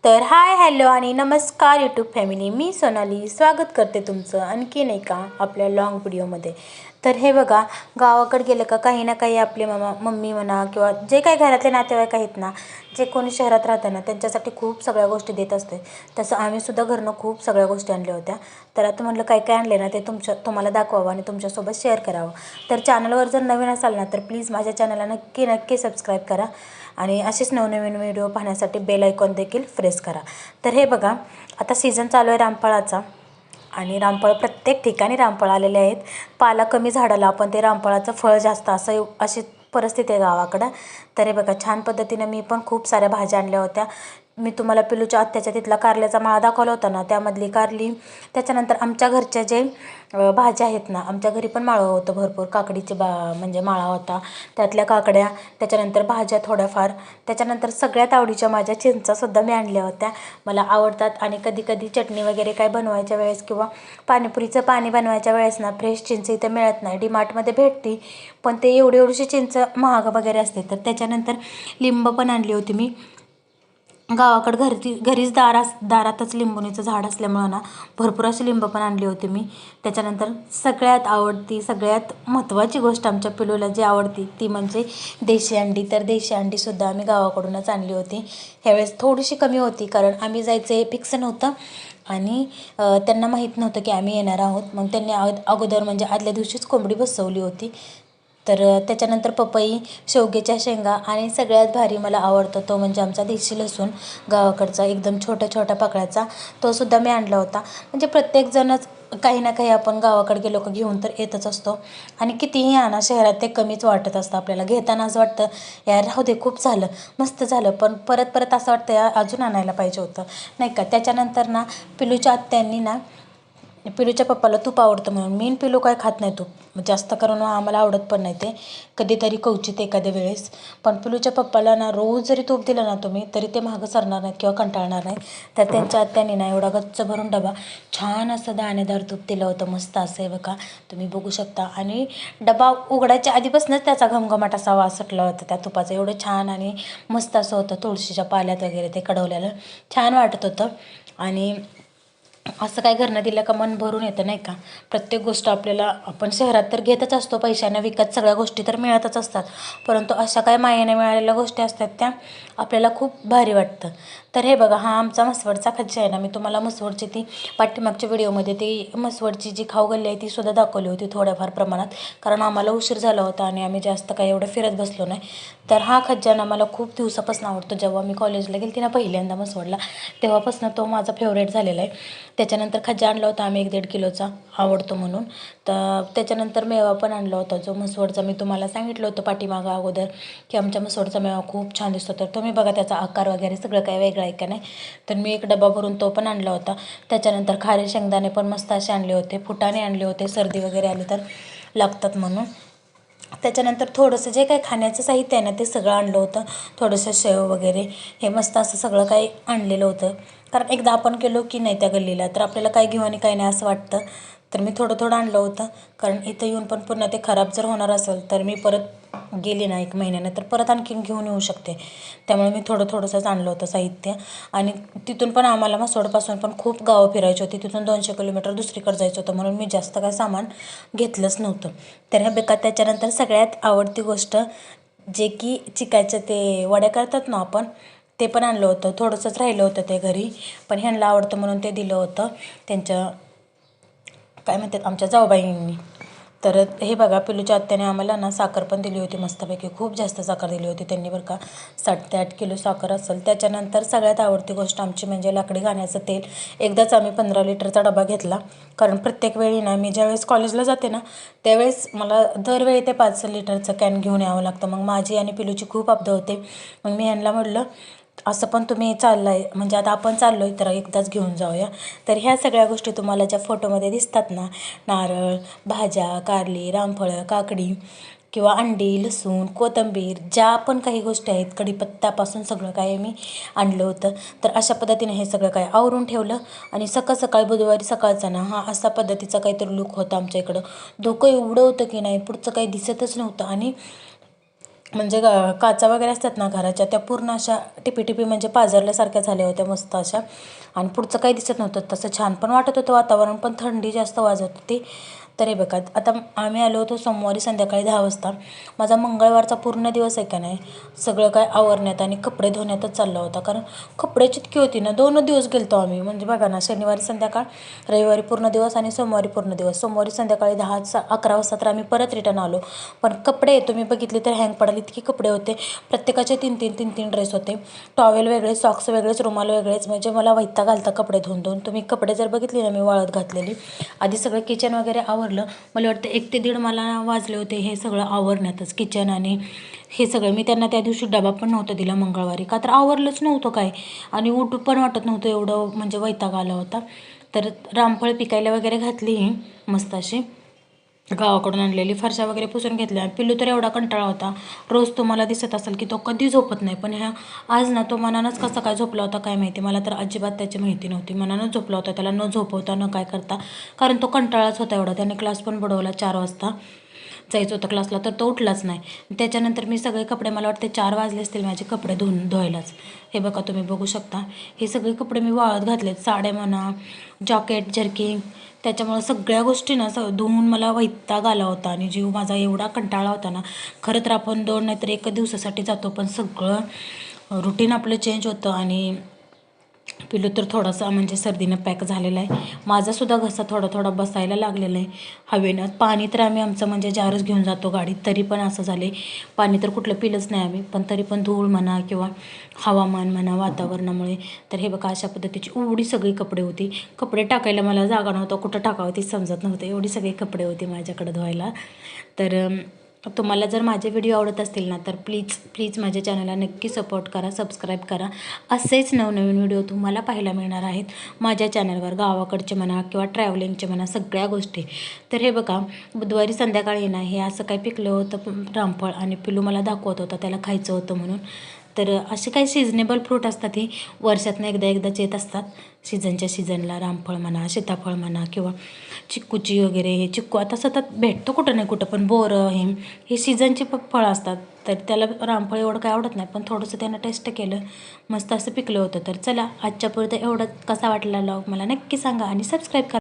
तर hi hello आणि नमस्कार यूट्यूब फॅमिली, मी सोनाली स्वागत करते तुमचं आणखीन एका आपल्या लॉंग व्हिडिओमध्ये. तर हे बघा, गावाकडे गेलं का काही ना काही आपले मम्मी म्हणा किंवा जे काही घरातले नातेवाईक आहेत ना, जे कोणी शहरात राहतं ना, त्यांच्यासाठी खूप सगळ्या गोष्टी देत असते. तसं आम्हीसुद्धा घरनं खूप सगळ्या गोष्टी आणल्या होत्या. तर आता म्हटलं काय काय आणले ना ते तुम्हाला दाखवावं आणि तुमच्यासोबत शेअर करावं. तर चॅनलवर जर नवीन असाल ना तर प्लीज माझ्या चॅनलला नक्की सबस्क्राईब करा आणि असेच नवनवीन व्हिडिओ पाहण्यासाठी बेल आयकॉन देखील प्रेस करा. तर हे बघा, आता सीझन चालू आहे रामफळाचा आणि रामफळ प्रत्येक ठिकाणी रामफळ आलेले आहेत. पाला कमी झाडाला पण ते रामफळाचं फळ जास्त अशी परिस्थिती आहे गावाकडं. तर हे बघा, छान पद्धतीनं मी पण खूप साऱ्या भाज्या आणल्या होत्या. मी तुम्हाला पिलूच्या आत्याच्या तिथला कारल्याचा माळा दाखवला होता ना, त्यामधली कारली. त्याच्यानंतर आमच्या घरच्या जे भाज्या आहेत ना, आमच्या घरी पण माळं होतं भरपूर. काकडीचे म्हणजे माळा होता, त्यातल्या काकड्या. त्याच्यानंतर भाज्या थोड्याफार. त्याच्यानंतर सगळ्यात आवडीच्या माझ्या चिंचासुद्धा मी आणल्या होत्या. मला आवडतात आणि कधी कधी चटणी वगैरे काय बनवायच्या वेळेस किंवा पाणीपुरीचं पाणी बनवायच्या वेळेस ना फ्रेश चिंच इथे मिळत नाही. डीमार्टमध्ये भेटते पण ते एवढीशी चिंच महाग वगैरे असते. तर त्याच्यानंतर लिंब पण आणली होती मी. गावाकडं घरीच दारातच लिंबुणीचं झाड असल्यामुळं ना भरपूर अशी लिंब पण आणली होती मी. त्याच्यानंतर सगळ्यात आवडती, सगळ्यात महत्त्वाची गोष्ट आमच्या पिलूला जी आवडती ती म्हणजे देशी अंडी. तर देशी अंडीसुद्धा आम्ही गावाकडूनच आणली होती. ह्यावेळेस थोडीशी कमी होती कारण आम्ही जायचं हे फिक्स नव्हतं आणि त्यांना माहीत नव्हतं की आम्ही येणार आहोत. मग त्यांनी अगोदर म्हणजे आदल्या दिवशीच कोंबडी बसवली होती. तर त्याच्यानंतर पपई, शेवग्याच्या शेंगा आणि सगळ्यात भारी मला आवडतो तो म्हणजे आमचा देशी लसूण, गावाकडचा एकदम छोट्या पाकळ्याचा. तोसुद्धा मी आणला होता. म्हणजे प्रत्येकजणच काही ना काही आपण गावाकडे गेलो का घेऊन तर येतच असतो आणि कितीही आणा शहरात ते कमीच वाटत असतं आपल्याला. घेताना असं वाटतं यार राहू दे, खूप झालं, मस्त झालं, पण परत असं वाटतं यार अजून आणायला पाहिजे होतं, नाही का. त्याच्यानंतर ना पिलूच्या आत्यांनी ना, पिलूच्या पप्पाला तूप आवडतं म्हणून, मी आणि पिलू काय खात नाही तूप जास्त, करून आम्हाला आवडत पण नाही ते, कधीतरी क्वचित एखाद्या वेळेस. पण पिलूच्या पप्पाला ना रोज जरी तूप दिलं ना तुम्ही तरी ते मागं सरणार नाहीत किंवा कंटाळणार नाही. तर त्यांच्या आत्याने ना एवढा गच्च भरून डबा छान असं दाणेदार तूप दिलं होतं, मस्त असं आहे बघा, तुम्ही बघू शकता. आणि डबा उघडायच्या आधीपासूनच त्याचा घमघमाट असा वास सुटला होता त्या तुपाचं. एवढं छान आणि मस्त असं होतं, तुळशीच्या पाल्यात वगैरे ते कडवलेलं छान वाटत होतं. आणि असं काय घरनं दिलं का मन भरून येतं, नाही का. प्रत्येक गोष्ट आपल्याला, आपण शहरात तर घेतच असतो पैशाने विकत, सगळ्या गोष्टी तर मिळतच असतात, परंतु अशा काय मायेने मिळालेल्या गोष्टी असतात त्या आपल्याला खूप भारी वाटतं. तर हे बघा, हा आमचा म्हसवडचा खज्जा आहे ना, मी तुम्हाला म्हसवडची ती पाठीमागच्या व्हिडिओमध्ये ती म्हसवडची जी खाऊगल्ली आहे ती सुद्धा दाखवली होती थोड्याफार प्रमाणात, कारण आम्हाला उशीर झाला होता आणि आम्ही जास्त काही एवढं फिरत बसलो नाही. तर हा खज्जा ना मला खूप दिवसापासून आवडतो. जेव्हा मी कॉलेजला गेली ना पहिल्यांदा म्हसवडला, तेव्हापासून तो माझा फेवरेट झालेला आहे. त्याच्यानंतर खज्जा आणला होता आम्ही 1-1.5 किलोचा, आवडतो म्हणून. तर त्याच्यानंतर मेवा पण आणला होता जो म्हसवडचा, मी तुम्हाला सांगितलं होतं पाठीमागं अगोदर की आमच्या म्हसवडचा मेवा खूप छान दिसतो. तर तुम्ही बघा त्याचा आकार वगैरे सगळं काय वेगळं आहे का नाही. तर मी एक डबा भरून तो पण आणला होता. त्याच्यानंतर खारे शेंगदाणे पण मस्त असे आणले होते, फुटाणे आणले होते, सर्दी वगैरे आली तर लागतात म्हणून. त्याच्यानंतर थोडंसं जे काही खाण्याचं साहित्य आहे ना ते सगळं आणलं होतं. थोडंसं शेव वगैरे हे मस्त असं सगळं काही आणलेलं होतं, कारण एकदा आपण गेलो की नाही त्या गल्लीला तर आपल्याला काय घेऊ आणि काय नाही असं वाटतं. तर मी थोडं आणलं होतं, कारण इथं येऊन पण पुन्हा ते खराब जर होणार असेल तर मी परत गेली ना 1 महिन्यानं तर परत आणखीन घेऊन येऊ शकते. त्यामुळे मी थोडंसंच आणलं होतं साहित्य. आणि तिथून पण आम्हाला म्हसवडपासून पण खूप गावं फिरायची होती, तिथून 200 किलोमीटर दुसरीकडे जायचं होतं, म्हणून मी जास्त काय सामान घेतलंच नव्हतं. तर ह्या बेकार. त्याच्यानंतर सगळ्यात आवडती गोष्ट जे की चिकायचं ते वड्या करतात ना आपण, ते पण आणलं होतं. थोडंसंच राहिलं होतं ते घरी, पण ह्यांना आवडतं म्हणून ते दिलं होतं त्यांच्या काय म्हणतात आमच्या जाऊबाईंनी. तर हे बघा, पिलूच्या आत्याने आम्हाला ना साखर पण दिली होती मस्तपैकी, खूप जास्त साखर दिली होती त्यांनी बरं का, 7 ते 8 किलो साखर असेल. त्याच्यानंतर सगळ्यात आवडती गोष्ट आमची म्हणजे लाकडी घाण्याचं तेल. एकदाच आम्ही 15 लिटरचा डबा घेतला, कारण प्रत्येक वेळी ना मी ज्यावेळेस कॉलेजला जाते ना त्यावेळेस मला दरवेळी ते 5 लिटरचं कॅन घेऊन यावं लागतं. मग माझी आणि पिलूची खूप अब्दा होते. मग मी यांना म्हटलं असं पण तुम्ही चाललाय म्हणजे आता आपण चाललोय तर एकदाच घेऊन जाऊया. तर ह्या सगळ्या गोष्टी तुम्हाला ज्या फोटोमध्ये दिसतात ना, नारळ, भाज्या, कारली, रामफळं, काकडी किंवा अंडी, लसूण, कोथिंबीर, ज्या पण काही गोष्टी आहेत, कढीपत्त्यापासून सगळं काय मी आणलं होतं. तर अशा पद्धतीने हे सगळं काय आवरून ठेवलं. आणि सकाळ बुधवारी सकाळचा ना हा असा पद्धतीचा काहीतरी लूक होता आमच्या इकडं. धुकं एवढं होतं की नाही, पुढचं काही दिसतच नव्हतं. आणि म्हणजे काचा वगैरे असतात ना घराच्या, त्या पूर्ण अशा टिपी म्हणजे पाझरल्यासारख्या झाल्या होत्या मस्त अशा. आणि पुढचं काही दिसत नव्हतं, तसं छान पण वाटत होतं वातावरण, पण थंडी जास्त वाजत होती. तर हे बघा, आता आम्ही आलो होतो सोमवारी संध्याकाळी 10 वाजता. माझा मंगळवारचा पूर्ण दिवस आहे का नाही सगळं काय आवरण्यात आणि कपडे धुण्यातच चालला होता. कारण कपडे चितकी होती ना, 2 दिवस गेलतो आम्ही. म्हणजे बघा ना, शनिवारी संध्याकाळ, रविवारी पूर्ण दिवस आणि सोमवारी पूर्ण दिवस. सोमवारी संध्याकाळी 11 वाजता तर आम्ही परत रिटर्न आलो. पण कपडे तुम्ही बघितले तर हँग पडाल इतकी कपडे होते. प्रत्येकाचे 3 ड्रेस होते. टॉवेल वेगळे, सॉक्स वेगळेच, रुमाल वेगळेच. म्हणजे मला वैताग आलता कपडे धुवून. तुम्ही कपडे जर बघितली ना मी वाळत घातलेली. आधी सगळं किचन वगैरे आवरलं. मला वाटतं 1 ते 1:30 मला वाजले होते हे सगळं आवरण्यातच, किचन आणि हे सगळं. मी त्यांना त्या दिवशी डबा पण नव्हता दिला मंगळवारी, का तर आवरलंच नव्हतं काय. आणि उठू पण वाटत नव्हतं, एवढं म्हणजे वैताग आला होता. तर रामफळ पिकायला वगैरे घातली ही मस्त अशी, गावाकडून आणलेली. फरशा वगैरे पुसून घेतल्या. पिल्लू तर एवढा कंटाळा होता. रोज तुम्हाला दिसत असेल की तो कधी झोपत नाही, पण आज ना तो मनानंच कसा काय झोपला होता काय माहिती. मला तर अजिबात त्याची माहिती नव्हती. मनानंच झोपला होता, त्याला न झोपवता न काय करता. कारण तो कंटाळाच होता एवढा. त्याने क्लास पण बुडवला, 4 वाजता जायचं होतं क्लासला, तर तो उठलाच नाही. त्याच्यानंतर मी सगळे कपडे, मला वाटते 4 वाजले असतील माझे कपडे धुवायलाच. हे बघा तुम्ही बघू शकता, हे सगळे कपडे मी वाळत घातलेत. साड्या म्हणा, जॉकेट, जर्किंग, त्याच्यामुळं सगळ्या गोष्टी ना धुवून मला वैताग आला होता. आणि जीव माझा एवढा कंटाळा होता ना. खरं तर आपण 2 नाहीतर 1 दिवसासाठी जातो, पण सगळं रुटीन आपलं चेंज होतं. आणि पिलू तर थोडासा म्हणजे सर्दीनं पॅक झालेला आहे. माझासुद्धा घसा थोडा बसायला लागलेला आहे हवेनं. पाणी तर आम्ही आमचं म्हणजे जारच घेऊन जातो गाडीत, तरी पण असं झाले. पाणी तर कुठलं पिलंच नाही आम्ही, पण तरी पण धूळ म्हणा किंवा हवामान म्हणा, वातावरणामुळे. तर हे बघा, अशा पद्धतीची एवढी सगळी कपडे होती. कपडे टाकायला मला जागा नव्हतं, कुठं टाकावं ते समजत नव्हतं, एवढी सगळी कपडे होती माझ्याकडे धुवायला. तर तुम्हाला जर माझे व्हिडिओ आवडत असतील ना, तर प्लीज माझ्या चॅनलला नक्की सपोर्ट करा, सबस्क्राईब करा. असेच नवनवीन व्हिडिओ तुम्हाला पाहायला मिळणार आहेत माझ्या चॅनलवर, गावाकडचे म्हणा किंवा ट्रॅव्हलिंगचे म्हणा, सगळ्या गोष्टी. तर हे बघा, बुधवारी संध्याकाळी ना हे असं काही पिकलं होतं रामफळ, आणि पिलू मला दाखवत होता त्याला खायचं होतं म्हणून. तर असे काही सिजनेबल फ्रूट असतात, ही वर्षातनं एकदाच येत असतात. सीझनच्या सीझनला रामफळ म्हणा, सीताफळ म्हणा किंवा चिक्कूची वगैरे. हे चिक्कू आता सतत भेटतो कुठं नाही कुठं, पण बोरं हे सीझनचे फळं असतात. तर त्याला रामफळ एवढं काय आवडत नाही, पण थोडंसं त्यानं टेस्ट केलं, मस्त असं पिकलं होतं. तर चला, आजच्या पुरतं एवढं. कसा वाटला व्लॉग मला नक्की सांगा आणि सबस्क्राईब करा.